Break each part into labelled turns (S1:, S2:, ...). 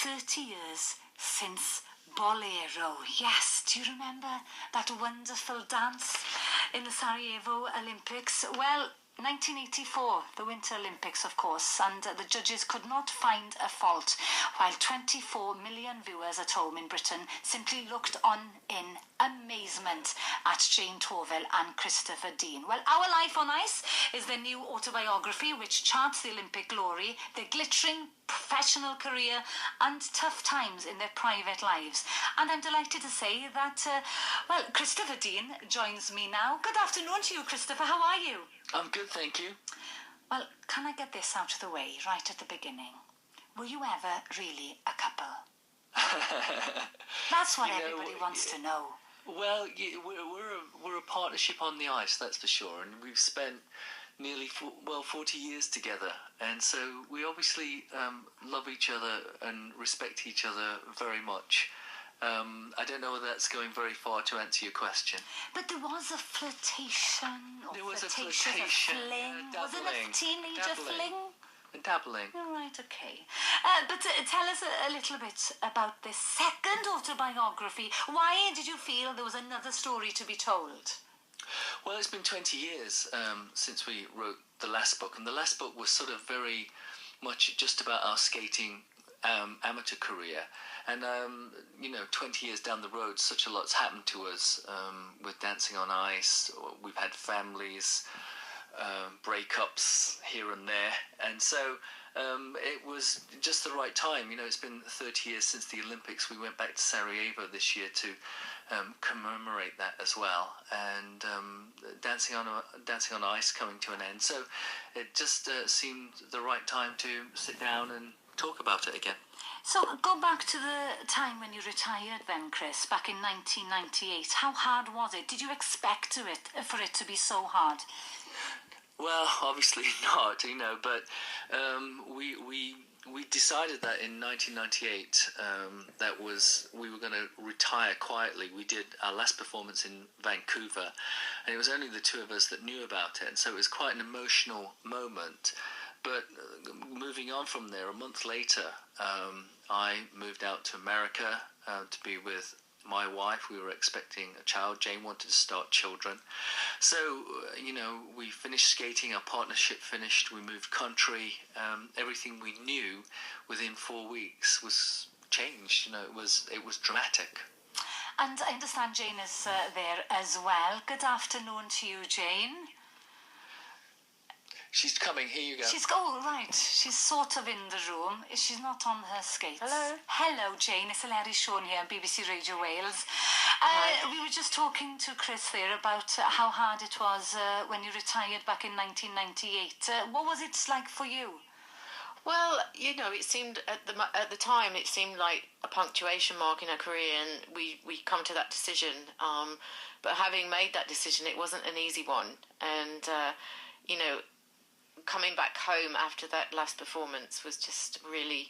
S1: 30 years since Bolero. Yes, do you remember that wonderful dance in the Sarajevo Olympics? Well, 1984, the Winter Olympics, of course, and the judges could not find a fault, while 24 million viewers at home in Britain simply looked on in amazement at Jane Torvill and Christopher Dean. Well, Our Life on Ice is their new autobiography which charts the Olympic glory, their glittering professional career and tough times in their private lives. And I'm delighted to say that, Christopher Dean joins me now. Good afternoon to you, Christopher. How are you?
S2: I'm good, thank you.
S1: Well, can I get this out of the way right at the beginning? Were you ever really a couple? That's what everybody wants to know.
S2: Well, we're a partnership on the ice, that's for sure, and we've spent nearly 40 years together, and so we obviously love each other and respect each other very much. I don't know whether that's going very far to answer your question.
S1: But there was a flirtation.
S2: There was a
S1: flirtation,
S2: flirtation,
S1: a fling.
S2: dabbling,
S1: Was it a teenager fling?
S2: Dabbling.
S1: All right, okay. But tell us a little bit about this second autobiography. Why did you feel there was another story to be told?
S2: Well, it's been 20 years since we wrote the last book, and the last book was sort of very much just about our skating amateur career. And, 20 years down the road, such a lot's happened to us with Dancing on Ice. We've had families, breakups here and there. And so it was just the right time. It's been 30 years since the Olympics. We went back to Sarajevo this year to commemorate that as well. And Dancing on Ice coming to an end. So it just seemed the right time to sit down and talk about it again.
S1: So go back to the time when you retired then, Chris, back in 1998. How hard was it? Did you expect for it to be so hard?
S2: Well, obviously not, but we decided that in 1998 we were going to retire quietly. We did our last performance in Vancouver, and it was only the two of us that knew about it, and so it was quite an emotional moment. But moving on from there, a month later, I moved out to America to be with my wife. We were expecting a child. Jane wanted to start children. So, we finished skating, our partnership finished, we moved country. Everything we knew within 4 weeks was changed. It was dramatic.
S1: And I understand Jane is there as well. Good afternoon to you, Jane.
S2: She's coming. Here you go.
S1: Right. She's sort of in the room. She's not on her skates.
S3: Hello.
S1: Hello, Jane. It's Hilary Sean here on BBC Radio Wales. We were just talking to Chris there about how hard it was when you retired back in 1998. What was it like for you?
S3: Well, it seemed at the time it seemed like a punctuation mark in her career, and we come to that decision. But having made that decision, it wasn't an easy one, and coming back home after that last performance was just really,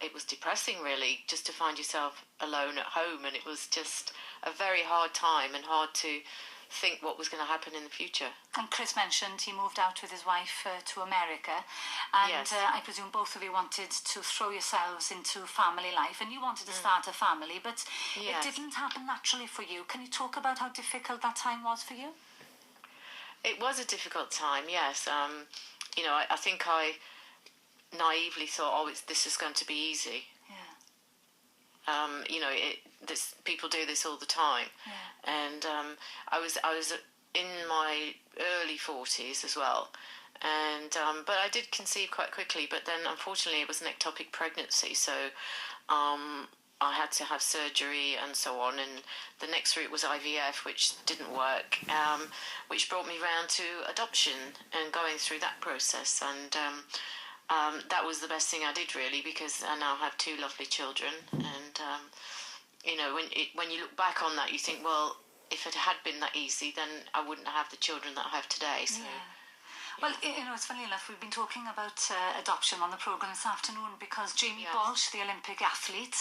S3: it was depressing, really, just to find yourself alone at home, and it was just a very hard time and hard to think what was going to happen in the future.
S1: And Chris mentioned he moved out with his wife to America, and
S3: yes.
S1: I presume both of you wanted to throw yourselves into family life, and you wanted to start a family, but
S3: yes.
S1: It didn't happen naturally for you. Can you talk about how difficult that time was for you?
S3: It was a difficult time, yes. I think I naively thought, this is going to be easy.
S1: Yeah.
S3: People do this all the time.
S1: Yeah.
S3: And I was in my early 40s as well. And but I did conceive quite quickly. But then, unfortunately, it was an ectopic pregnancy, so I had to have surgery and so on, and the next route was IVF, which didn't work, which brought me round to adoption and going through that process, and that was the best thing I did, really, because I now have two lovely children, and when you look back on that, you think, well, if it had been that easy, then I wouldn't have the children that I have today. So.
S1: Yeah. Well, it's funny enough, we've been talking about adoption on the programme this afternoon because Jamie Walsh, the Olympic athlete,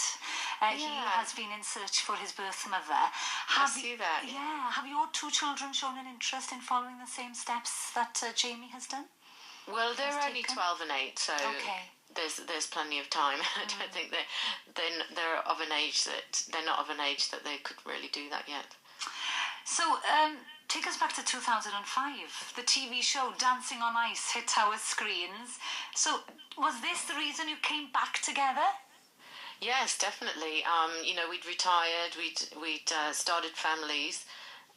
S1: he has been in search for his birth mother.
S3: I see that.
S1: Yeah. Have your two children shown an interest in following the same steps that Jamie has done?
S3: Well, they're only 12 and 8, so there's plenty of time. I don't think they're of an age that they're not of an age that they could really do that yet.
S1: So, take us back to 2005. The TV show Dancing on Ice hit our screens. So, was this the reason you came back together?
S3: Yes, definitely. We'd retired, we'd started families,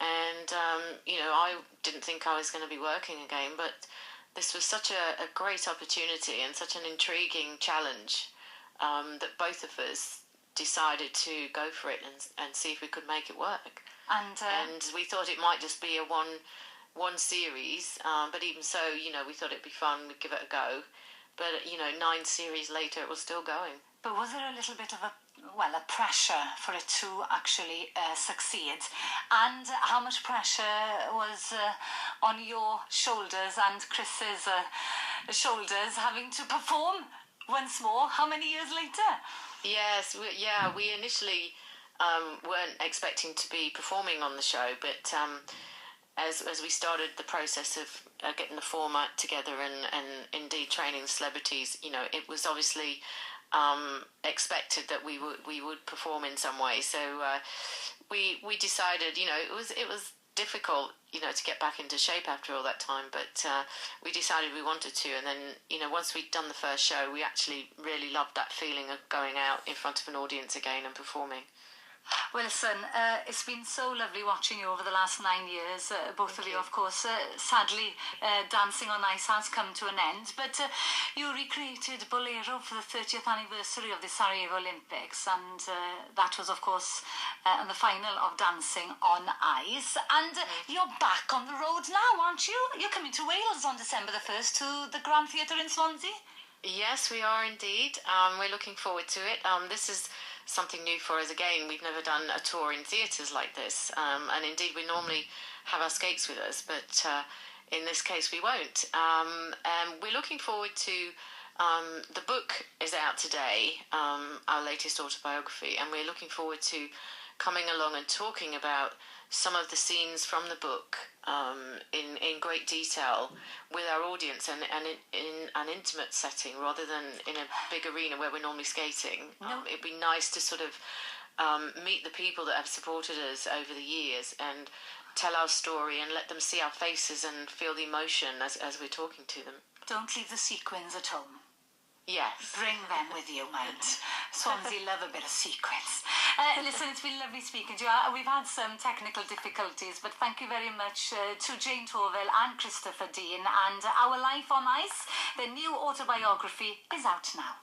S3: and I didn't think I was going to be working again, but this was such a great opportunity and such an intriguing challenge that both of us decided to go for it and see if we could make it work. And we thought it might just be a one series, but even so, we thought it'd be fun. We'd give it a go. But 9 series later, it was still going.
S1: But was there a little bit of a pressure for it to actually succeed? And how much pressure was on your shoulders and Chris's shoulders having to perform once more? How many years later?
S3: Yes, we initially weren't expecting to be performing on the show, but as we started the process of getting the format together and indeed training the celebrities, it was obviously expected that we would perform in some way. So we decided, it was difficult, to get back into shape after all that time, but we decided we wanted to. And then, once we'd done the first show, we actually really loved that feeling of going out in front of an audience again and performing.
S1: Well, listen, it's been so lovely watching you over the last 9 years. Both of you, of course. Sadly, Dancing on Ice has come to an end, but you recreated Bolero for the 30th anniversary of the Sarajevo Olympics, and that was, of course, the final of Dancing on Ice. And you're back on the road now, aren't you? You're coming to Wales on December the 1st to the Grand Theatre in Swansea.
S3: Yes, we are indeed. We're looking forward to it. This is something new for us again. We've never done a tour in theatres like this, and indeed we normally have our skates with us, but in this case we won't. And we're looking forward to the book is out today, our latest autobiography, and we're looking forward to coming along and talking about some of the scenes from the book in great detail with our audience and in an intimate setting rather than in a big arena where we're normally skating. It'd be nice to sort of meet the people that have supported us over the years and tell our story and let them see our faces and feel the emotion as we're talking to them.
S1: Don't leave the sequins at home.
S3: Yes.
S1: Bring them with you, mate. Swansea love a bit of sequins. Listen, it's been lovely speaking to you. We've had some technical difficulties, but thank you very much to Jane Torvill and Christopher Dean. And Our Life on Ice, the new autobiography, is out now.